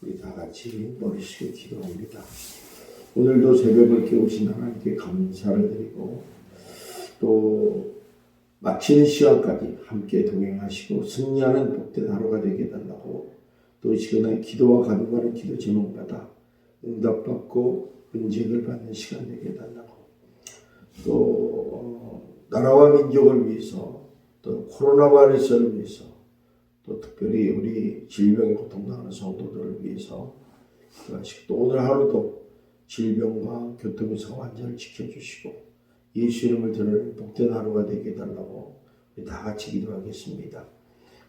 우리 다 같이 머리식에 기도합니다. 오늘도 새벽을 깨우신 하나님께 감사를 드리고 또 마치는 시간까지 함께 동행하시고 승리하는 복된 하루가 되게 해달라고 또 이 시간에 기도와 간구하는 기도 제목마다 응답받고 은직을 받는 시간 되게 해달라고 또 나라와 민족을 위해서 또 코로나 바이러스를 위해서 또 특별히 우리 질병에 고통당하는 성도들을 위해서 기도하시고 또 오늘 하루도 질병과 교통에서 완전히 지켜주시고 예수 이름을 드러내는 복된 하루가 되게 해달라고 우리 다 같이 기도하겠습니다.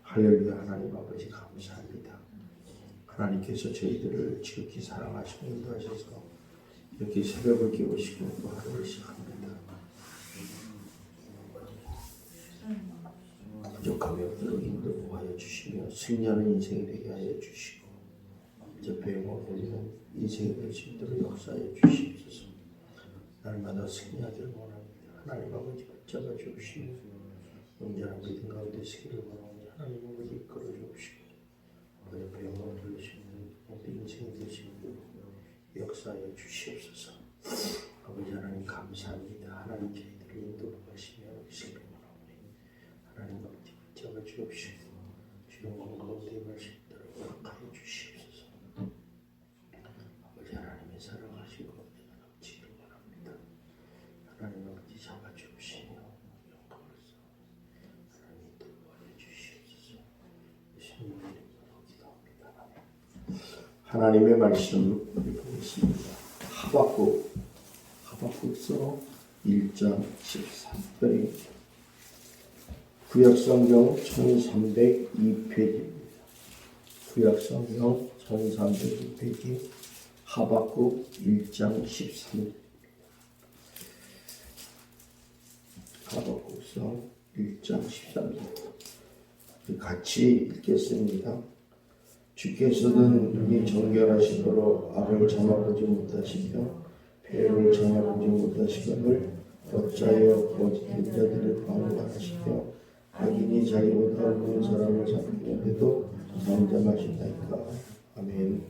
할렐루야. 하나님 아버지 감사합니다. 하나님께서 저희들을 지극히 사랑하시고 인도하셔서 이렇게 새벽을 깨우시고 또 하루를 시작합니다. 부족함이 없도록 인도하여 주시며 승리하는 인생이 되게 하여 주시고 접해 올리는 인생이 될 수 있도록 역사하여 주시옵소서. 날마다 승리하기를 원합니다. 하나님 아버지 붙잡아 주시며 온전한 믿음 가운데 서기를 원합니다. 하나님 아버지 이끌어 주시고 옆에 영광을 돌리시는 모든 인생이 될 수 있도록 역사하여 주시옵소서. 아버지 하나님 감사합니다. 하나님 저희들을 인도하시며 계시기를 원합니다. 하나님 아버지 붙잡아 주옵시고 주의 영광 가운데 임할 수 있도록 허락하여 주시옵소서. 아버지 하나님의 사랑하시고 은혜가 넘치기를 원합니다. 하나님 아버지 잡아 주옵시며 영광을 하나님 도와여 주시옵소서. 예수님의 이름으로 기도합니다. 하나님의 말씀을 보겠습니다. 하박국서 1장 13절에 구약성경 1302페이지입니다. 구약성경 1302페이지 하박국 1장 13절 하박국서 1장 13절 같이 읽겠습니다. 주께서는 눈이 정결하시도록 악을 참아보지 못하시며 배를 참아보지 못하시거늘 어찌하여 거짓 자들을 방관하시며 악인이 자기보다 어려운 사람을 삼키는데도 잠잠하신다니까. 아멘.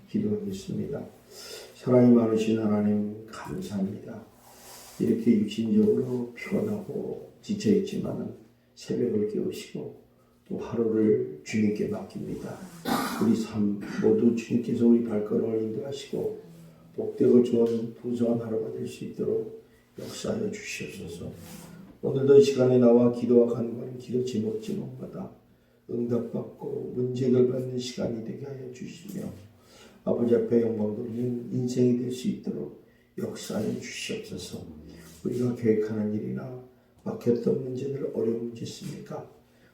기도하겠습니다. 사랑이 많으신 하나님 감사합니다. 이렇게 육신적으로 피곤하고 지쳐있지만 새벽을 깨우시고 또 하루를 주님께 맡깁니다. 우리 삶 모두 주님께서 우리 발걸음을 인도하시고 복되고 좋은 풍성한 하루가 될 수 있도록 역사하여 주시옵소서. 오늘도 이 시간에 나와 기도와 간구하는 기도 제목마다 응답받고 문제 해결받는 시간이 되게 하여 주시며 아버지 앞에 영광 돌리는 인생이 될 수 있도록 역사하여 주시옵소서. 우리가 계획하는 일이나 막혔던 문제들 어려운 문제 있습니까?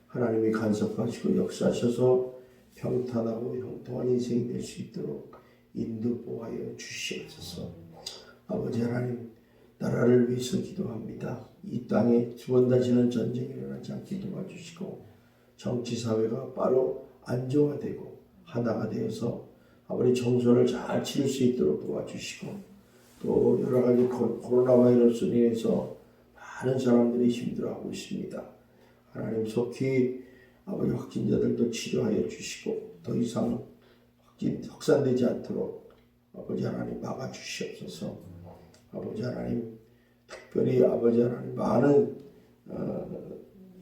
하나님이 간섭하시고 역사하셔서 평탄하고 형통한 인생이 될 수 있도록 인도 보호하여 주시옵소서. 아버지 하나님 나라를 위해서 기도합니다. 이 땅에 두번다시는 전쟁이 일어나지 않게 도와주시고 정치사회가 바로 안정화되고 하나가 되어서 아버지 정선을 잘 치를 수 있도록 도와주시고 또 여러가지 코로나 바이러스로 인해서 많은 사람들이 힘들어하고 있습니다. 하나님 속히 아버지 확진자들도 치료하여 주시고 더 이상 확산되지 않도록 아버지 하나님 막아주시옵소서. 아버지 하나님 특별히 아버지 하나님 많은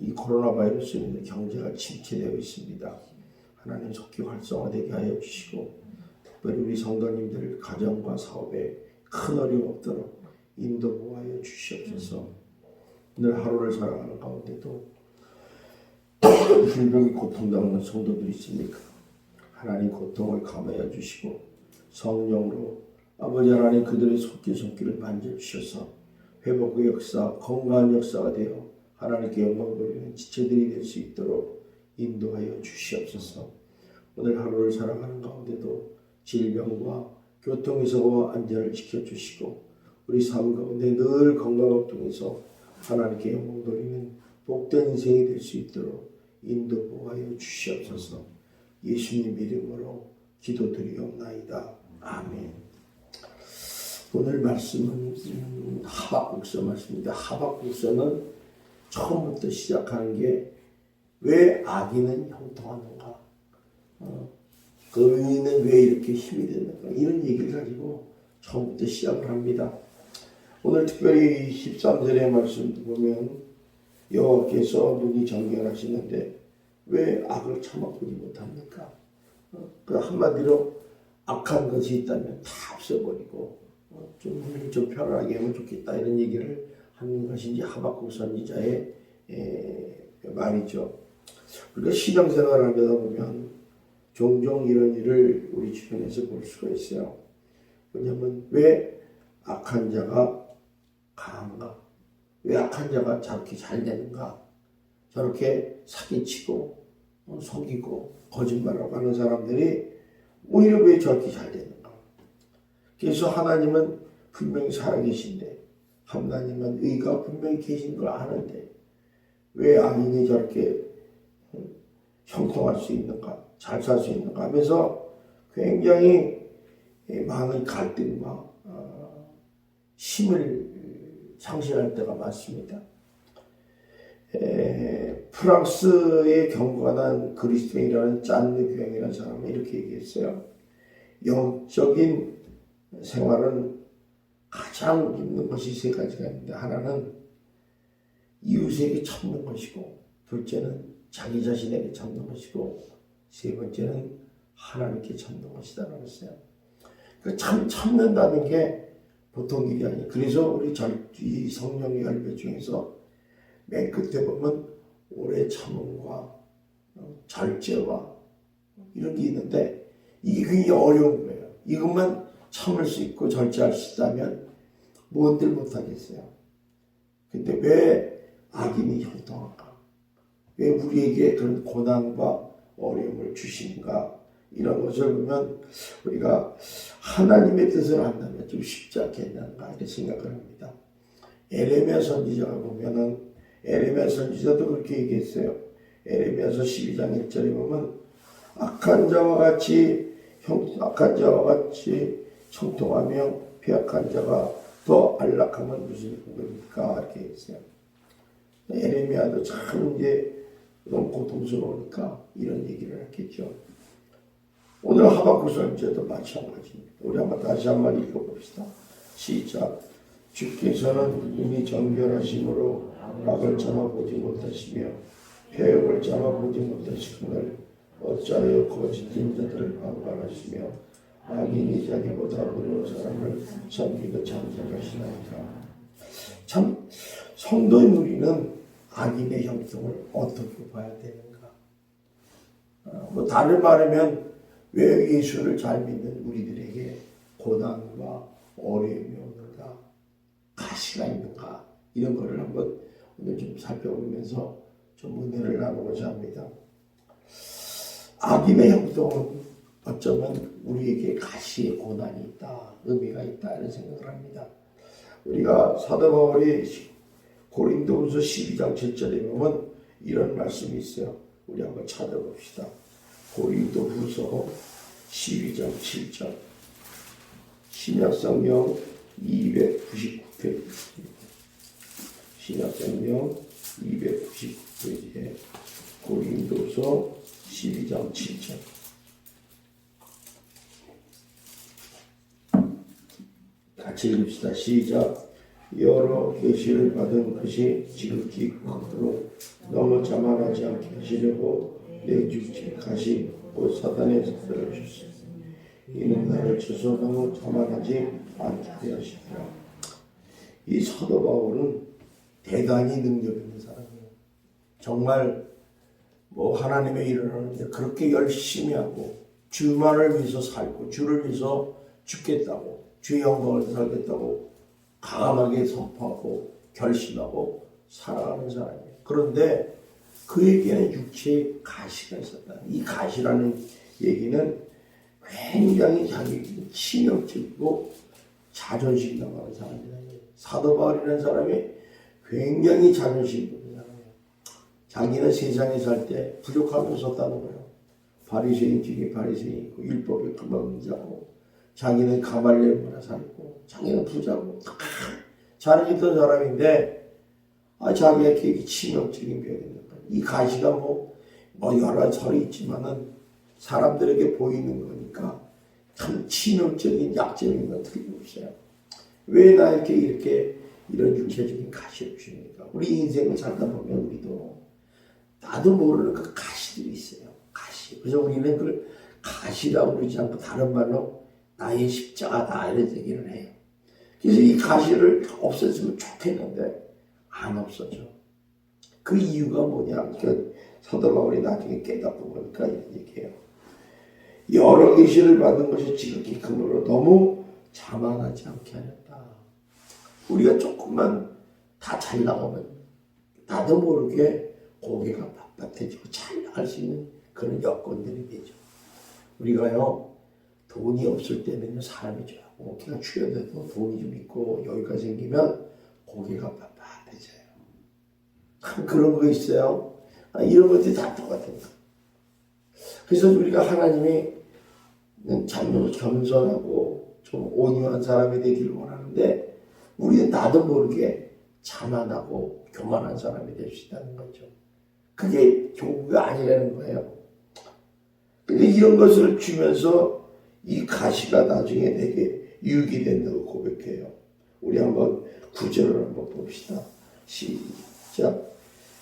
이 코로나 바이러스로 인해 경제가 침체되어 있습니다. 하나님 속히 활성화되게 하여 주시고 특별히 우리 성도님들 가정과 사업에 큰 어려움 없도록 인도 보호하여 주시옵소서. 오늘 하루를 살아가는 가운데도 질병이 고통당하는 성도들이 있습니까? 하나님 고통을 감하여 주시고 성령으로 아버지 하나님 그들의 손길을 만져주셔서 회복의 역사, 건강한 역사가 되어 하나님께 영광 돌리는 지체들이 될 수 있도록 인도하여 주시옵소서. 오늘 하루를 살아가는 가운데도 질병과 교통에서 안전을 지켜주시고 우리 삶 가운데 늘 건강을 통해서 하나님께 영광 돌리는 복된 인생이 될 수 있도록 인도 보호하여 주시옵소서. 예수님 이름으로 기도드리옵나이다. 아멘. 오늘 말씀은 하박국서 말씀입니다. 하박국서는 처음부터 시작하는 게 왜 악인은 형통하는가? 그 의인은 왜 이렇게 힘이 되는가, 이런 얘기를 가지고 처음부터 시작을 합니다. 오늘 특별히 13절의 말씀도 보면 여호와께서 눈이 정결하시는데 왜 악을 참아보지 못합니까? 그 한마디로 악한 것이 있다면 다 없애버리고 좀 우리를 좀 편안하게 하면 좋겠다, 이런 얘기를 하는 것이 이제 하박국 선지자의 말이죠. 우리가 신앙생활을 하다 보면 종종 이런 일을 우리 주변에서 볼 수가 있어요. 왜냐하면 왜 악한 자가 강한가? 왜 악한 자가 저렇게 잘 되는가? 저렇게 사기치고 속이고 거짓말하고 하는 사람들이 오히려 왜 저렇게 잘 되는가? 그래서 하나님은 분명히 살아계신데, 하나님은 의가 분명히 계신 걸 아는데 왜 악인이 저렇게 형통할 수 있는가, 잘 살 수 있는가 하면서 굉장히 많은 갈등과 힘을 상실할 때가 많습니다. 프랑스의 경건한 그리스도인이라는 짠느 교양이라는 사람은 이렇게 얘기했어요. 영적인 생활은 가장 힘든 것이 세 가지가 있는데, 하나는 이웃에게 참는 것이고, 둘째는 자기 자신에게 참는 것이고, 세 번째는 하나님께 참는 것이다라고 했어요. 참는다는 게 보통 일이 아니에요. 그래서 우리 이 성령 열매 중에서 맨 끝에 보면 오래 참음과 절제와 이런 게 있는데, 이게 굉장히 어려운 거예요. 이것만 참을 수 있고 절제할 수 있다면 뭔들 못하겠어요. 근데 왜 악인이 형통할까? 왜 우리에게 그런 고난과 어려움을 주시는가? 이런 것을 보면 우리가 하나님의 뜻을 안다면 좀 쉽지 않겠는가, 이렇게 생각을 합니다. 에레미야 선지자가 보면은, 에레미야 선지자도 그렇게 얘기했어요. 에레미야서 12장 1절에 보면 악한 자와 같이 형통하며 배악한 자가 더 안락하면 무슨 겁니까? 이렇게 했어요. 에레미야도 참 이제 너무 고통스러우니까 이런 얘기를 했겠죠. 오늘 하박국 선지자도 마찬가지입니다. 우리 한번 다시 한번 읽어봅시다. 시작. 주께서는 눈이 정결하심으로 악을 참아보지 못하시며 폐역을 참아보지 못하시거늘 어찌하여 거짓된 자들을 방관하시며 악인이 자기보다 어려운 사람을 섬기고 참작하시나이까. 참, 성도인 우리는 악인의 형통을 어떻게 봐야 되는가? 다른 말하면 왜 예수를 잘 믿는 우리들에게 고난과 어려움이 오는가, 가시가 있는가, 이런 거를 한번 오늘 좀 살펴보면서 좀 은혜를 나누고자 합니다. 악인의 형통은 어쩌면 우리에게 가시의 고난이 있다, 의미가 있다, 이런 생각을 합니다. 우리가 사도 바울이 고린도후서 12장 7절에 보면 이런 말씀이 있어요. 우리 한번 찾아봅시다. 고린도후서 12장 7절, 신약성경 299페이지, 신약성경 299페이지에 고린도서 12장 7절. 같이 읽읍시다. 시작. 여러 계시를 받은 것이 지극히 크도록 너무 자만하지 않게 하시려고 내 육체 가시 곧 사단의 뜻을 주셨으니 이는 나를 쳐서 너무 자만하지 않게 하시더라. 이 사도 바울은 대단히 능력 있는 사람이에요. 정말 하나님의 일을 하는데 그렇게 열심히 하고 주만을 위해서 살고 주를 위해서 죽겠다고, 주의 영광을 살겠다고 강하게 선포하고 결심하고 살아가는 사람이에요. 그런데 그에게는 육체에 가시가 있었다. 이 가시라는 얘기는 굉장히 자기 치명적이고 자존심 나가는 사람이다. 사도 바울이라는 사람이 굉장히 자존심이 있는 사람이에요. 자기는 세상에 살 때 부족하면서 썼다는 거예요. 바리새인 중에 바리새인이고 율법에 금방 자고, 자기는 가말리엘 문화 살고, 자기는 부자고 다 잘했던 사람인데 자기에게 치명적인 병이 있는 거예요. 이 가시가 여러 설이 있지만은 사람들에게 보이는 거니까 참 치명적인 약점인 건 틀림없어요. 왜 나에게 이렇게 이런 육체적인 가시를 주십니까? 우리 인생을 살다 보면 우리도 나도 모르는 그 가시들이 있어요. 가시. 그래서 우리는 그걸 가시라고 그러지 않고 다른 말로 나의 십자가다 이런 얘기를 해요. 그래서 이 가시를 없애주면 좋겠는데 안 없어져. 그 이유가 뭐냐? 그 사도 바울이 나중에 깨닫고 보니까 이런 얘기해요. 여러 계시를 받은 것이 지극히 크므로 너무 자만하지 않게 하였다. 우리가 조금만 다 잘 나가면 나도 모르게 고개가 빳빳해지고 잘 나갈 수 있는 그런 여건들이 되죠. 우리가요 돈이 없을 때는 사람이 좋아하고 고개가 추여돼도 돈이 좀 있고 여유가 생기면 고개가 빳빳해져요. 그런 거 있어요. 이런 것들이 다 똑같은 거. 그래서 우리가 하나님이 참 겸손하고 좀 온유한 사람이 되기를 원하는데 우리는 나도 모르게 자만하고 교만한 사람이 될 수 있다는 거죠. 그게 교구가 아니라는 거예요. 근데 이런 것을 주면서 이 가시가 나중에 내게 유익이 된다고 고백해요. 우리 한번 구절을 한번 봅시다. 시작.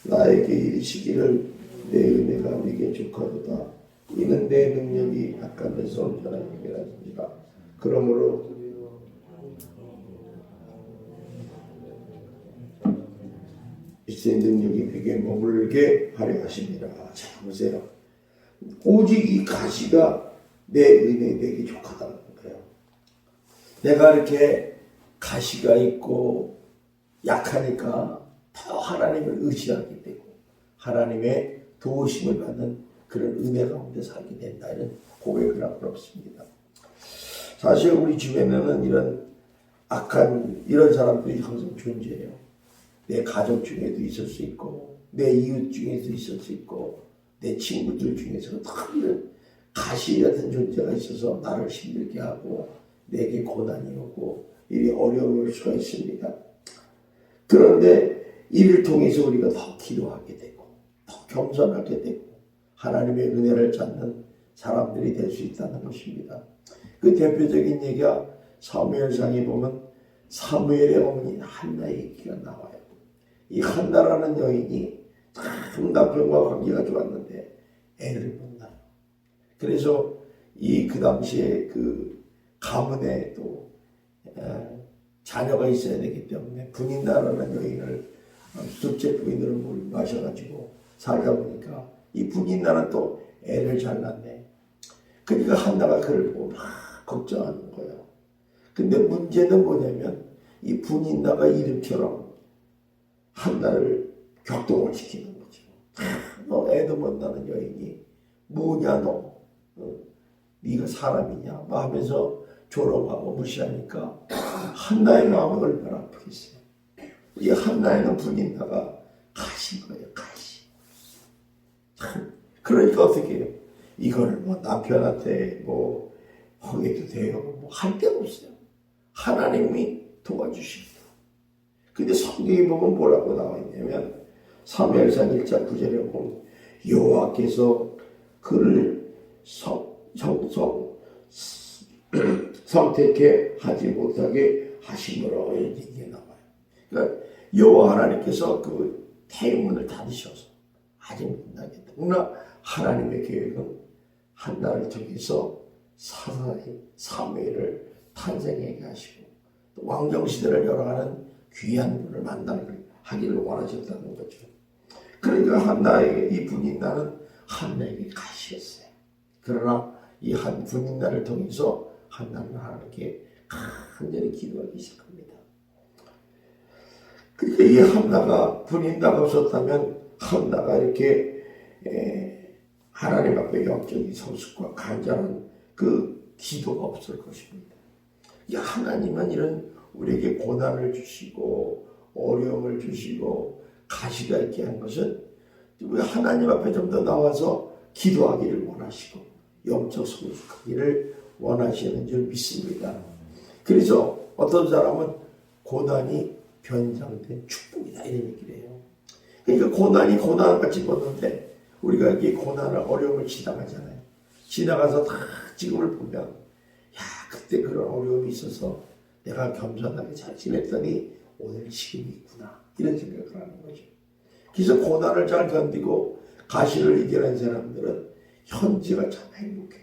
나에게 이르시기를 내 은혜가 네게 족하도다. 이는 내 능력이 약한 데서 온전한 힘이라니라. 그러므로 이제 능력이 내게 머물게 하려 하십니다. 자 보세요. 오직 이 가시가 내 은혜 내게 족하다는 거예요. 내가 이렇게 가시가 있고 약하니까 더 하나님을 의지하게 되고 하나님의 도우심을 받는 그런 은혜 가운데 살게 된다. 이런 고백을 하고 없습니다. 사실 우리 주변에는 이런 악한 이런 사람들이 항상 존재해요. 내 가족 중에도 있을 수 있고 내 이웃 중에도 있을 수 있고 내 친구들 중에서도 다 이런 가시 같은 존재가 있어서 나를 힘들게 하고 내게 고난이 오고 이 어려움을 수가 있습니다. 그런데 이를 통해서 우리가 더 기도하게 되고 더 겸손하게 되고 하나님의 은혜를 찾는 사람들이 될 수 있다는 것입니다. 그 대표적인 얘기가 사무엘상에 보면 사무엘의 어머니 한나의 얘기가 나와요. 이 한나라는 여인이 참 남편과 관계가 좋았는데 애를 못 낳아요. 그래서 그 당시에 그 가문에 또 자녀가 있어야 되기 때문에 분인나라는 여인을 둘째 부인으로 마셔가지고 살다 보니까 이 분인나는 또 애를 잘 낳네. 그러니까 한나가 그를 보고 막 걱정하는 거예요. 근데 문제는 뭐냐면 이 분인나가 이름처럼 한나를 격동을 시키는 거죠. 너 애도 못 낳는 여인이 뭐냐 너. 네가 사람이냐 뭐 하면서 조롱하고 무시하니까 한나의 마음은 얼마나 아프겠어요. 이 한나에는 분인나가 가신 거예요. 가시. 그러니까 어떻게 해요? 이거를 뭐 남편한테 뭐 하게도 돼요. 뭐 할 데가 없어요. 하나님이 도와주십니다. 근데 성경에 보면 뭐라고 나와 있냐면 사무엘상 1장 9절에 보면 여호와께서 그를 선택해 하지 못하게 하심으로 이런 얘기가 나와요. 그러니까 여호와 하나님께서 그 태문을 닫으셔서 아직 못 나겠다. 그러나 하나님의 계획은 한나를 통해서 사무엘을 탄생하게 하시고 또 왕정시대를 열어가는 귀한 분을 하기를 원하셨다는 거죠. 그러니까 한나의 이 분인나는 한나에게 가시였어요. 그러나 이 한 분인나를 통해서 한나는 하나님께 간절히 기도하기 시작합니다. 그러니까 이 한나가 분인나가 없었다면 한나가 이렇게 하나님 앞에 영적인 성숙과 간절한 그 기도가 없을 것입니다. 이 하나님은 이런 우리에게 고난을 주시고 어려움을 주시고 가시가 있게 한 것은 우리 하나님 앞에 좀 더 나와서 기도하기를 원하시고 영적 성숙하기를 원하시는 줄 믿습니다. 그래서 어떤 사람은 고난이 변장된 축복이다 이런 얘기를 해요. 그러니까 고난이 고난을 같이 보는데 우리가 이게 고난을 어려움을 지나가잖아요. 지나가서 다 지금을 보면 야 그때 그런 어려움이 있어서 내가 겸손하게 잘 지냈더니 오늘 지금이 있구나 이런 생각을 하는 거죠. 그래서 고난을 잘 견디고 가시를 이겨낸 사람들은 현재가 참 행복해요.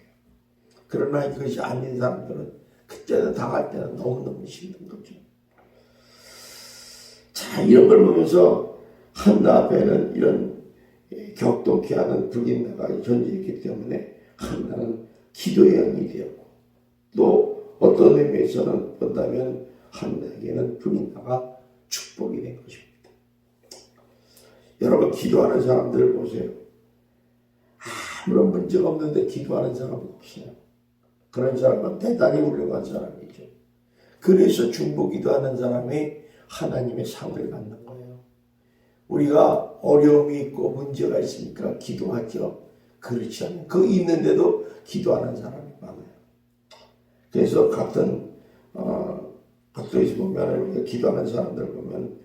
그러나 이것이 아닌 사람들은 그때는 당할 때는 너무너무 힘든 거죠. 자, 이런 걸 보면서 한나 앞에는 이런 격동케 하는 불인나가 존재했기 때문에 한나는 기도의 영이 되었고, 또 어떤 의미에서는 본다면 한나에게는 불인나가 축복이 된 것입니다. 여러분, 기도하는 사람들을 보세요. 아무런 문제가 없는데 기도하는 사람은 없어요. 그런 사람은 대단히 훌륭한 사람이죠. 그래서 중보기도하는 사람이 하나님의 상을 받는 거예요. 우리가 어려움이 있고 문제가 있으니까 기도하죠. 그렇지 않아요. 그 있는데도 기도하는 사람이 많아요. 그래서 각도에서 보면 우리가 기도하는 사람들 보면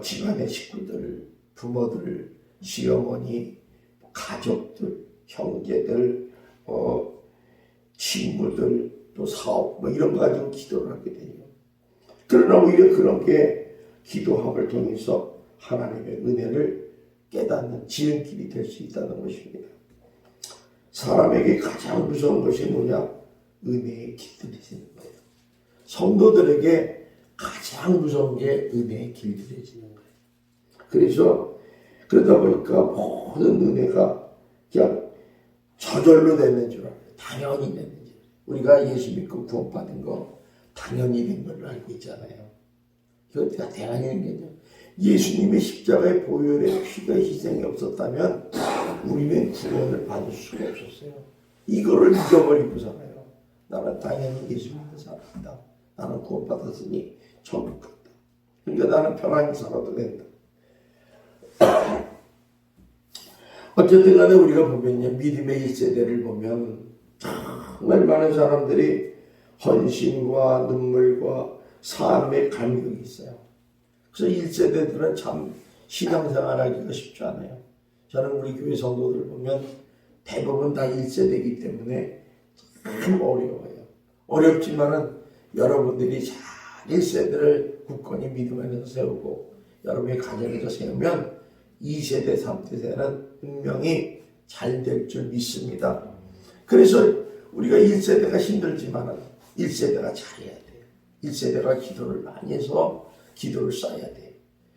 집안의 식구들, 부모들, 시어머니, 가족들, 형제들, 친구들, 또 사업 이런 거 가지고 기도를 하게 돼요. 그러나 오히려 그런 게 기도함을 통해서 하나님의 은혜를 깨닫는 지름길이 될 수 있다는 것입니다. 사람에게 가장 무서운 것이 뭐냐? 은혜에 길들여지는 거예요. 성도들에게 가장 무서운 게 은혜에 길들여지는 거예요. 그래서 그러다 보니까 모든 은혜가 그냥 저절로 되는 줄 알아요. 당연히 되는 줄. 우리가 예수 믿고 구원받은 거 당연히 된 걸로 알고 있잖아요. 이것도 당연히 된 거죠. 예수님의 십자가의 보혈의 피가 희생이 없었다면 우리는 구원을 받을 수가 없었어요. 이거를 잊어버리고 살아요. 나는 당연히 예수 믿는 사람이다. 나는 구원받았으니 천국 갔다. 그러니까 나는 편안히 살아도 된다. 어쨌든 간에 우리가 보면요, 믿음의 1세대를 보면 정말 많은 사람들이 헌신과 눈물과 삶의 감격이 있어요. 그래서 1세대들은 참 신앙생활하기가 쉽지 않아요. 저는 우리 교회 성도들 보면 대부분 다 1세대이기 때문에 참 어려워요. 어렵지만은 여러분들이 잘 1세대를 굳건히 믿음 안에서 세우고 여러분의 가정에서 세우면 2세대, 3세대는 분명히 잘 될 줄 믿습니다. 그래서 우리가 1세대가 힘들지만 1세대가 잘해야 돼요. 1세대가 기도를 많이 해서 기도를 쌓아야 돼요.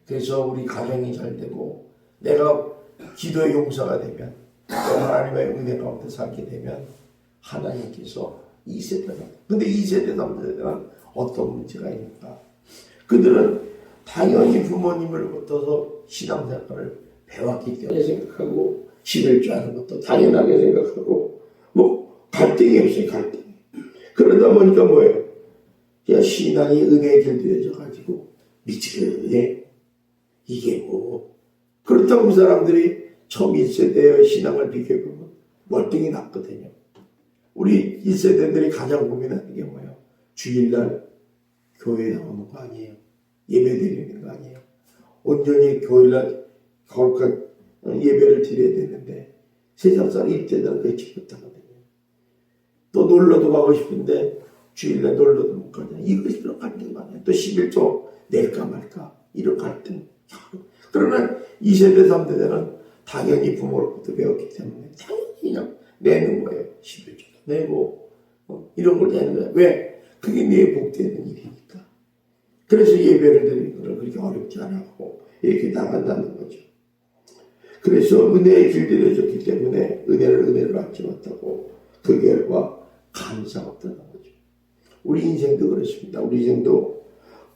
그래서 우리 가정이 잘 되고 내가 기도의 용사가 되면 또 하나님의 은혜 가운데 살게 되면 하나님께서 2세대가 근데 2세대, 3세대는 어떤 문제가 있는가? 그들은 당연히 부모님으로부터 신앙생활을 배웠기 때문에 생각하고 신을 줄 아는 것도 당연하게 생각하고 갈등이 없어요. 갈등이. 그러다 보니까 뭐예요? 그냥 신앙이 은혜에 길들여져 가지고 미치게 이게 뭐 그렇다고 그 사람들이 처음 1세대의 신앙을 비교해보면 월등히 낮거든요. 우리 1세대들이 가장 고민하는 게 뭐예요? 주일날 교회에 나오는 거 아니에요? 예배 드리는 거 아니에요? 온전히 교회날 거룩한 예배를 드려야 되는데 세상 이때는 그렇지 못하거든요. 또 놀러도 가고 싶은데 주일날 놀러도 못 가냐. 이것이 이런 갈등 많아요. 또 11조 낼까 말까 이런 갈등. 그러나 2세대 3세대는 당연히 부모로부터 배웠기 때문에 당연히 그냥 내는 거예요. 11조도 내고 이런 걸 내는 거예요. 왜? 그게 내 복되는 일이니까. 그래서 예배를 드리는 걸 그렇게 어렵지 않고 이렇게 나간다는 거죠. 그래서 은혜에 길들여졌기 때문에 은혜를 받지 못하고 그 결과 감사가 없다는 거죠. 우리 인생도 그렇습니다. 우리 인생도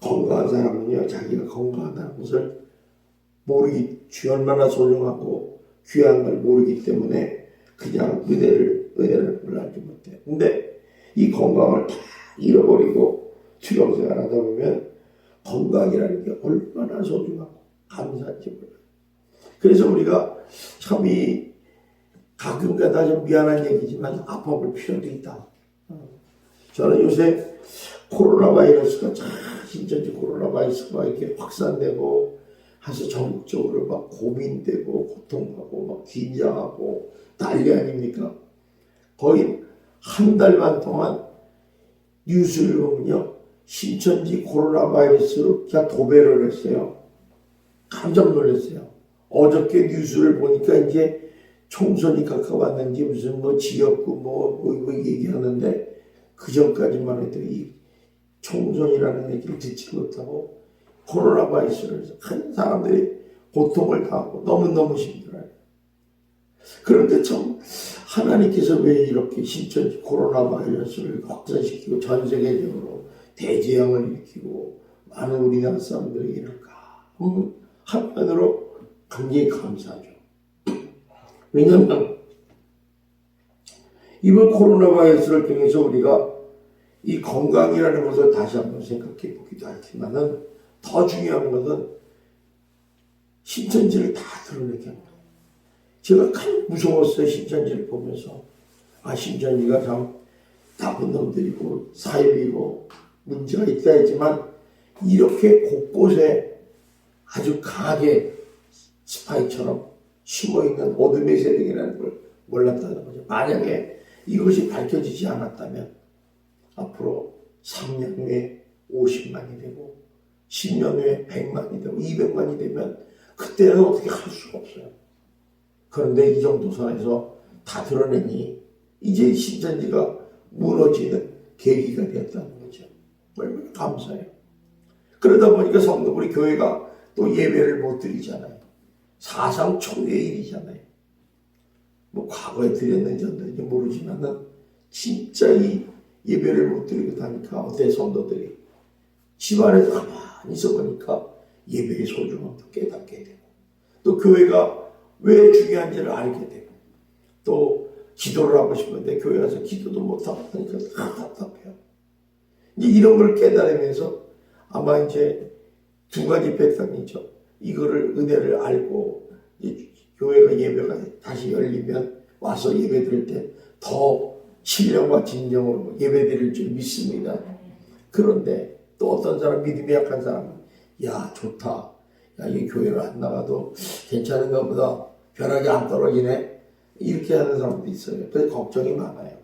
건강한 사람은요, 자기가 건강하다는 것을 모르기, 얼마나 소중하고 귀한 걸 모르기 때문에 그냥 은혜를 알지 못해요. 근데 이 건강을 다 잃어버리고 투병생활 하다 보면 건강이라는 게 얼마나 소중하고 감사한지 몰라요. 그래서 우리가 참 가끔가다 좀 미안한 얘기지만 아파볼 필요도 있다. 저는 요새 코로나 바이러스가 참 진짜 코로나 바이러스가 이렇게 확산되고 해서 전국적으로 막 고민되고 고통하고 막 긴장하고 난리 아닙니까? 거의 한 달 반 동안 뉴스를 보면요, 신천지 코로나 바이러스로 그냥 도배를 했어요. 깜짝 놀랐어요. 어저께 뉴스를 보니까 이제 총선이 가까웠는지 무슨 뭐 지역구 뭐 얘기하는데, 그 전까지만 해도 이 총선이라는 얘기를 듣지 못하고 코로나 바이러스를 해서 큰 사람들이 고통을 당하고 너무너무 힘들어요. 그런데 참 하나님께서 왜 이렇게 신천지 코로나 바이러스를 확산시키고 전 세계적으로 대재앙을 일으키고 많은 우리나라 사람들에게 이럴까? 한편으로 굉장히 감사하죠. 왜냐하면 이번 코로나 바이러스를 통해서 우리가 이 건강이라는 것을 다시 한번 생각해 보기도 하지만은, 더 중요한 것은 신천지를 다 드러내게 합니다. 제가 참 무서웠어요. 신천지를 보면서. 신천지가 참 나쁜 놈들이고 사입이고 문제가 있다 했지만, 이렇게 곳곳에 아주 강하게 스파이처럼 숨어있는 어둠의 세력이라는 걸 몰랐다는 거죠. 만약에 이것이 밝혀지지 않았다면 앞으로 3년 후에 50만이 되고 10년 후에 100만이 되고 200만이 되면 그때는 어떻게 할 수가 없어요. 그런데 이 정도 선에서 다 드러내니 이제 신천지가 무너지는 계기가 되었다는 거죠. 얼마나 감사해요. 그러다 보니까 성도들이 교회가 또 예배를 못 드리잖아요. 사상 초유의 일이잖아요. 뭐 과거에 드렸는지 안 드렸는지 모르지만은 진짜 이 예배를 못 드리고 다니까 어때, 성도들이 집안에서 가만히 있어보니까 예배의 소중함도 깨닫게 되고, 또 교회가 왜 중요한지를 알게 되고, 또 기도를 하고 싶은데 교회 가서 기도도 못하고 하니까 답답해요. 이제 이런 걸 깨달으면서 아마 이제 두 가지 패턴이죠. 이거를, 은혜를 알고 교회가 예배가 다시 열리면 와서 예배 드릴 때 더 신령과 진정으로 예배 드릴 줄 믿습니다. 그런데 또 어떤 사람, 믿음이 약한 사람은 야 좋다, 야 이 교회를 안 나가도 괜찮은가 보다, 벼락이 안 떨어지네, 이렇게 하는 사람도 있어요. 그래서 걱정이 많아요.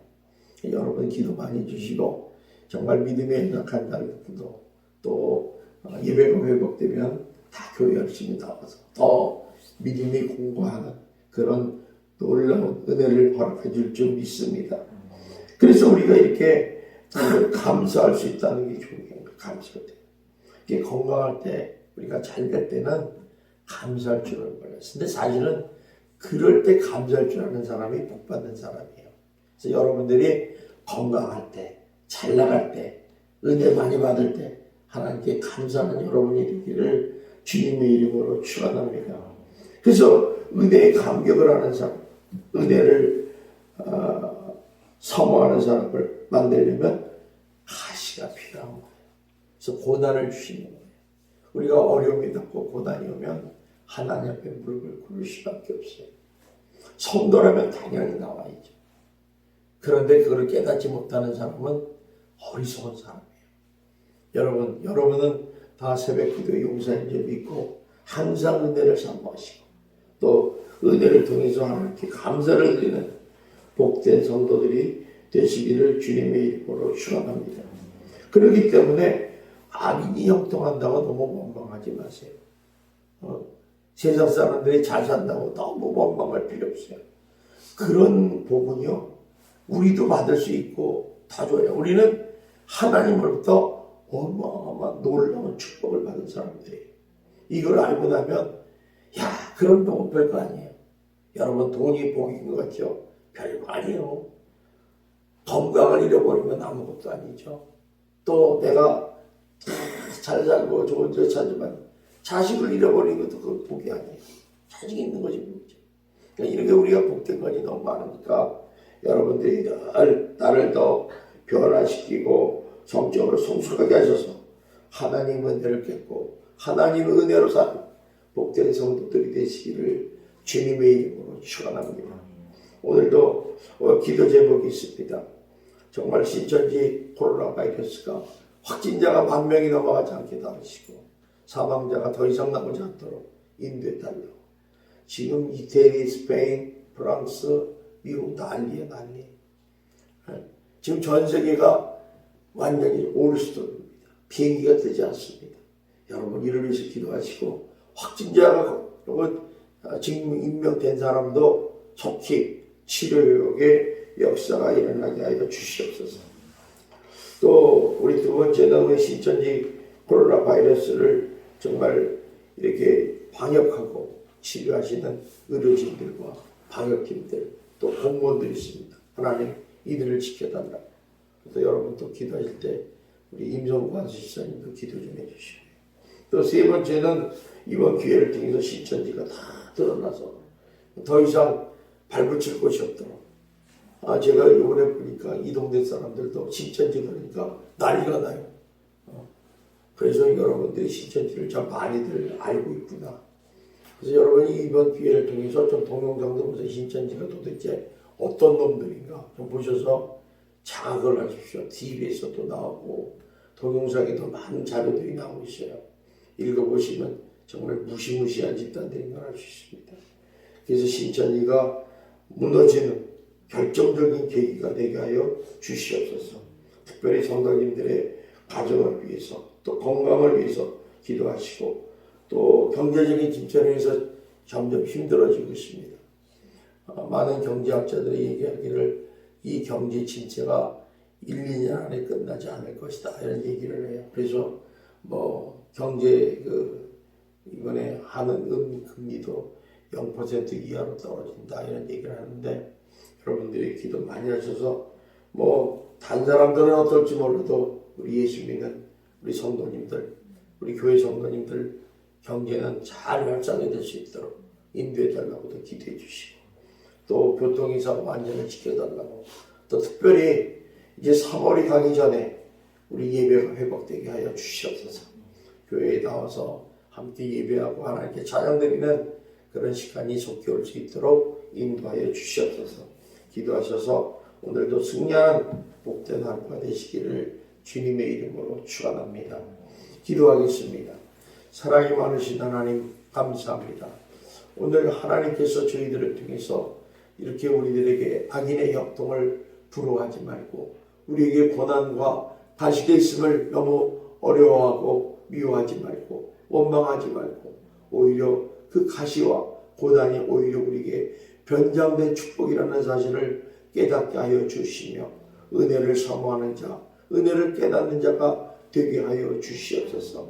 여러분 기도 많이 해주시고, 정말 믿음이 약한 사람들도 또 예배가 회복되면 다 교회 열심히 나와서 더 믿음이 공부하는 그런 놀라운 은혜를 허락해 줄 줄 믿습니다. 그래서 우리가 이렇게 감사할 수 있다는 게 중요한 거예요. 감사할 때. 이게 건강할 때, 우리가 잘 될 때는 감사할 줄 아는 거예요. 근데 사실은 그럴 때 감사할 줄 아는 사람이 복 받는 사람이에요. 그래서 여러분들이 건강할 때, 잘 나갈 때, 은혜 많이 받을 때 하나님께 감사하는 여러분이 되기를 주님의 이름으로 축원합니다. 그래서 은혜에 감격을 하는 사람, 은혜를 사모하는 사람을 만들려면 가시가 필요한 거예요. 그래서 고난을 주시는 거예요. 우리가 어려움이 닿고 고난이 오면 하나님 앞에 무릎을 꿇을 수밖에 없어요. 성도라면 당연히 나와야죠. 그런데 그걸 깨닫지 못하는 사람은 어리석은 사람이에요. 여러분은 다 새벽 기도의 용사인 줄 믿고 항상 은혜를 사모하시고, 또 은혜를 통해서 하나님께 감사를 드리는 복된 성도들이 되시기를 주님의 이름으로 축원합니다. 그렇기 때문에 악인이 형통한다고 너무 원망하지 마세요. 세상 사람들이 잘 산다고 너무 원망할 필요 없어요. 그런 복은요, 우리도 받을 수 있고 다 줘요. 우리는 하나님으로부터 어마어마한 놀라운 축복을 받은 사람들이에요. 이걸 알고 나면 그런 복은 별거 아니에요. 여러분, 돈이 복인 것 같죠? 별거 아니에요. 건강을 잃어버리면 아무것도 아니죠. 또 내가 잘 살고 좋은 데 살지만 자식을 잃어버리는 것도 그 복이 아니에요. 자식 있는 것이 복이죠. 그러니까 이렇게 우리가 복된 것이 너무 많으니까 여러분들이 나를 더 변화시키고 성적으로 성숙하게 하셔서 하나님 은혜를 깼고 하나님 은혜로 사는 복된 성도들이 되시기를 주님의 이름으로 축원합니다. 오늘도 기도 제목이 있습니다. 정말 신천지 코로나 바이러스가 확진자가 10,000명이 넘어가지 않게 하시고 사망자가 더 이상 나오지 않도록 인도해 달라고. 지금 이태리, 스페인, 프랑스, 미국 난리에 난리. 지금 전 세계가 완전히 올스톱입니다. 비행기가 뜨지 않습니다. 여러분 이를 위해서 기도하시고 확진자가 지금 임명된 사람도 속히 치료의 역사가 일어나게 하여 주시옵소서. 또 우리 두 번째는 우리 신천지 코로나 바이러스를 정말 이렇게 방역하고 치료하시는 의료진들과 방역팀들 또 공무원들이 있습니다. 하나님 이들을 지켜달라고. 또 여러분 또 기도하실 때 우리 임성구 안수집사님도 기도 좀 해주시고요. 또 세 번째는 이번 기회를 통해서 신천지가 다 드러나서 더 이상 발붙일 곳이 없도록. 제가 이번에 보니까 이 동네 사람들도 신천지 그러니까 난리가 나요. 그래서 여러분들이 신천지를 참 많이들 알고 있구나. 그래서 여러분이 이번 기회를 통해서 좀 동영상도 보세요. 신천지가 도대체 어떤 놈들인가 좀 보셔서 자각을 하십시오. TV에서도 나오고 동영상에도 많은 자료들이 나오고 있어요. 읽어보시면 정말 무시무시한 집단들인 걸 알 수 있습니다. 그래서 신천지가 무너지는 결정적인 계기가 되게 하여 주시옵소서. 특별히 성도님들의 가정을 위해서 또 건강을 위해서 기도하시고 또 경제적인 진전에서 점점 힘들어지고 있습니다. 많은 경제학자들이 얘기하기를 이 경제 침체가 1, 2년 안에 끝나지 않을 것이다 이런 얘기를 해요. 그래서 경제 이번에 하는 금리도 0% 이하로 떨어진다 이런 얘기를 하는데 여러분들이 기도 많이 하셔서 다른 사람들은 어떨지 몰라도 우리 예수 믿는 우리 성도님들 우리 교회 성도님들 경제는 잘 활성화될 수 있도록 인도해 달라고도 기도해 주시고 또 교통이사 완전히 지켜달라고 또 특별히 이제 3월이 가기 전에 우리 예배가 회복되게 하여 주시옵소서. 교회에 나와서 함께 예배하고 하나님께 찬양드리는 그런 시간이 속히 올 수 있도록 인도하여 주시옵소서. 기도하셔서 오늘도 승리하는 복된 하루가 되시기를 주님의 이름으로 축원합니다. 기도하겠습니다. 사랑이 많으신 하나님 감사합니다. 오늘 하나님께서 저희들을 통해서 이렇게 우리들에게 악인의 협동을 부러워하지 말고 우리에게 고난과 가시게 있음을 너무 어려워하고 미워하지 말고 원망하지 말고 오히려 그 가시와 고난이 오히려 우리에게 변장된 축복이라는 사실을 깨닫게 하여 주시며 은혜를 사모하는 자, 은혜를 깨닫는 자가 되게 하여 주시옵소서.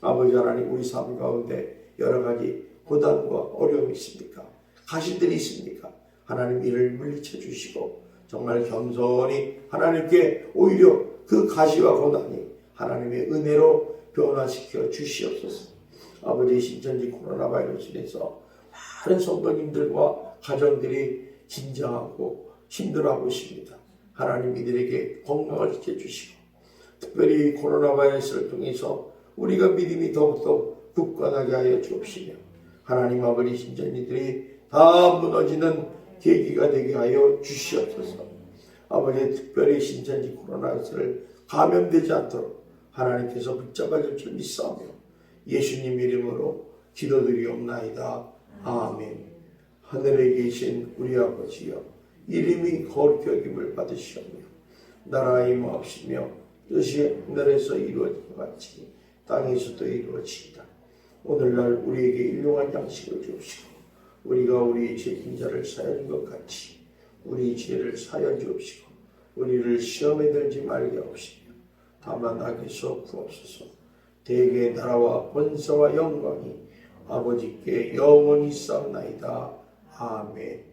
아버지 하나님 우리 삶 가운데 여러 가지 고난과 어려움이 있습니까? 가시들이 있습니까? 하나님 이를 물리쳐 주시고 정말 겸손히 하나님께 오히려 그 가시와 고난이 하나님의 은혜로 변화시켜 주시옵소서. 아버지 신천지 코로나 바이러스에서 많은 성도님들과 가정들이 긴장하고 힘들어하고 있습니다. 하나님 이들에게 건강을 지켜주시고 특별히 코로나 바이러스를 통해서 우리가 믿음이 더욱더 굳건하게 하여 주옵시며 하나님 아버지 신천지들이 다 무너지는 계기가 되게 하여 주시옵소서. 아버지 특별히 신천지 코로나를 감염되지 않도록 하나님께서 붙잡아 줄 줄 믿사오며 예수님 이름으로 기도드리옵나이다. 아멘. 하늘에 계신 우리 아버지여 이름이 거룩히 여김을 받으시오며 나라가 임하옵시며 뜻이 하늘에서 이루어진 것 같이 땅에서도 이루어지이다. 오늘날 우리에게 일용할 양식을 주옵시고 우리가 우리의 죄진 자를 사하여 준 것 같이 우리 죄를 사하여 주옵시고 우리를 시험에 들지 말게 하옵시며 다만 악에서 구하옵소서. 대개 나라와 권세와 영광이 아버지께 영원히 쌓나이다. 아멘.